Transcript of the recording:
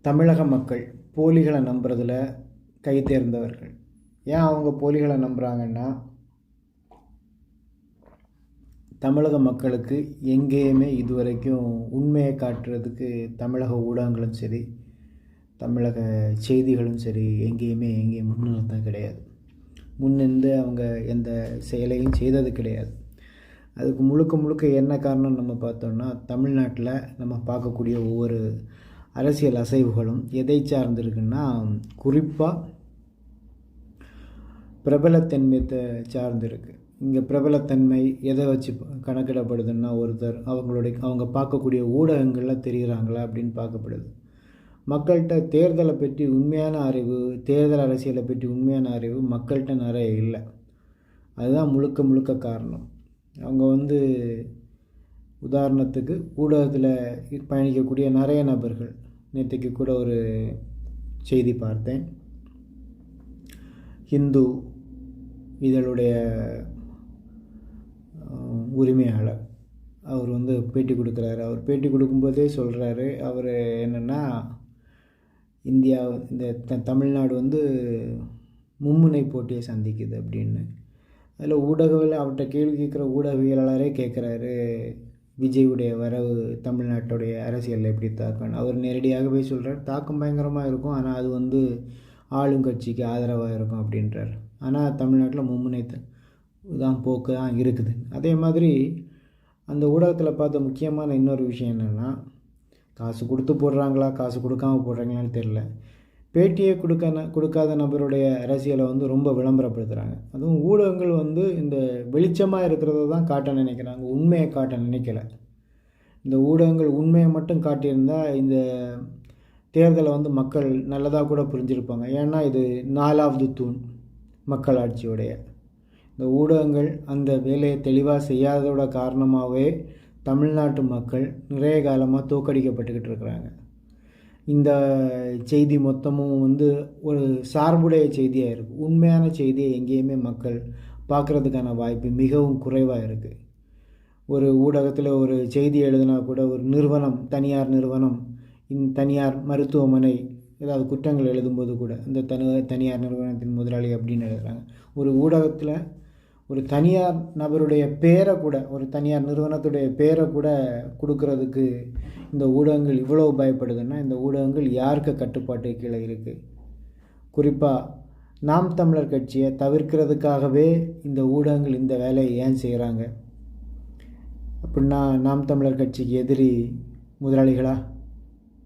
தமிழக மக்கள் போலிகளை நம்புறதுல கை தேர்ந்தவர்கள். ஏன் அவங்க போலிகளை நம்புகிறாங்கன்னா, தமிழக மக்களுக்கு எங்கேயுமே இதுவரைக்கும் உண்மையை காட்டுறதுக்கு தமிழக ஊடகங்களும் சரி, தமிழக செய்திகளும் சரி, எங்கேயும் முன்னிறுத்தம் கிடையாது. முன்னின்று அவங்க எந்த செயலையும் செய்தது கிடையாது. அதுக்கு முழுக்க என்ன காரணம் நம்ம பார்த்தோம்னா, தமிழ்நாட்டில் நம்ம பார்க்கக்கூடிய ஒவ்வொரு அரசியல் அசைவுகளும் எதை சார்ந்திருக்குன்னா, குறிப்பாக பிரபலத்தன்மையத்தை சார்ந்திருக்கு. இங்கே பிரபலத்தன்மை எதை வச்சு கணக்கிடப்படுதுன்னா, ஒருத்தர் அவங்க பார்க்கக்கூடிய ஊடகங்களில் தெரிகிறாங்களா அப்படின்னு பார்க்கப்படுது. மக்கள்கிட்ட தேர்தலை பற்றி உண்மையான அறிவு, தேர்தல் அரசியலை பற்றி உண்மையான அறிவு மக்கள்கிட்ட நிறைய இல்லை. அதுதான் முழுக்க காரணம். அவங்க உதாரணத்துக்கு ஊடகத்தில் பயணிக்கக்கூடிய நிறைய நபர்கள், நேற்றுக்கு கூட ஒரு செய்தி பார்த்தேன். ஹிந்து இதழுடைய உரிமையாளர் அவர் பேட்டி கொடுக்குறாரு. அவர் பேட்டி கொடுக்கும்போதே சொல்கிறாரு, அவர் என்னென்னா, இந்தியா இந்த தமிழ்நாடு மும்முனை போட்டியை சந்திக்குது அப்படின்னு. அதில் அவர்கிட்ட கேள்வி கேட்குற ஊடகவியலாளரே கேட்குறாரு, விஜயுடைய வரவு தமிழ்நாட்டுடைய அரசியலில் எப்படி தாக்கம்னு. அவர் நேரடியாகவே சொல்கிறார், தாக்கம் பயங்கரமாக இருக்கும், ஆனால் அது ஆளுங்கட்சிக்கு ஆதரவாக இருக்கும் அப்படின்றார். ஆனால் தமிழ்நாட்டில் மும்முனை தான் போக்கு தான் இருக்குது. அதே மாதிரி அந்த ஊடகத்தில் பார்த்த முக்கியமான இன்னொரு விஷயம் என்னென்னா, காசு கொடுத்து போடுறாங்களா காசு கொடுக்காமல் போடுறாங்களான்னு தெரில, பேட்டியை கொடுக்காத நபருடைய அரசியலை ரொம்ப விளம்பரப்படுத்துகிறாங்க. அதுவும் ஊடகங்கள் இந்த வெளிச்சமாக இருக்கிறத தான் காட்ட நினைக்கிறாங்க, உண்மையை காட்ட நினைக்கலை. இந்த ஊடகங்கள் உண்மையை மட்டும் காட்டியிருந்தால் இந்த தேர்தலை மக்கள் நல்லதாக கூட புரிஞ்சிருப்பாங்க. ஏன்னா இது 4வது தூண் மக்களாட்சியுடைய. இந்த ஊடகங்கள் அந்த வேலையை தெளிவாக செய்யாததோட காரணமாகவே தமிழ்நாட்டு மக்கள் நிறைய காலமாக தோற்கடிக்கப்பட்டுக்கிட்டு இருக்கிறாங்க. இந்த செய்தி மொத்தமும் ஒரு சார்புடைய செய்தியாக இருக்குது. உண்மையான செய்தியை எங்கேயுமே மக்கள் பார்க்குறதுக்கான வாய்ப்பு மிகவும் குறைவாக இருக்குது. ஒரு ஊடகத்தில் ஒரு செய்தி எழுதினா கூட ஒரு நிறுவனம், தனியார் நிறுவனம், தனியார் மருத்துவமனை ஏதாவது குற்றங்கள் எழுதும்போது கூட இந்த தனியார் நிறுவனத்தின் முதலாளி அப்படின்னு எழுதுகிறாங்க. ஒரு ஊடகத்தில் ஒரு தனியார் நபருடைய பேரை கூட, ஒரு தனியார் நிறுவனத்துடைய பேரை கூட கொடுக்கறதுக்கு இந்த ஊடகங்கள் இவ்வளோ பயப்படுதுன்னா, இந்த ஊடகங்கள் யாருக்கு கட்டுப்பாட்டு கீழே இருக்குது? குறிப்பாக நாம் தமிழர் கட்சியை தவிர்க்கிறதுக்காகவே இந்த ஊடகங்கள் இந்த வேலையை ஏன் செய்கிறாங்க அப்படின்னா, நாம் தமிழர் கட்சிக்கு எதிரி முதலாளிகளா?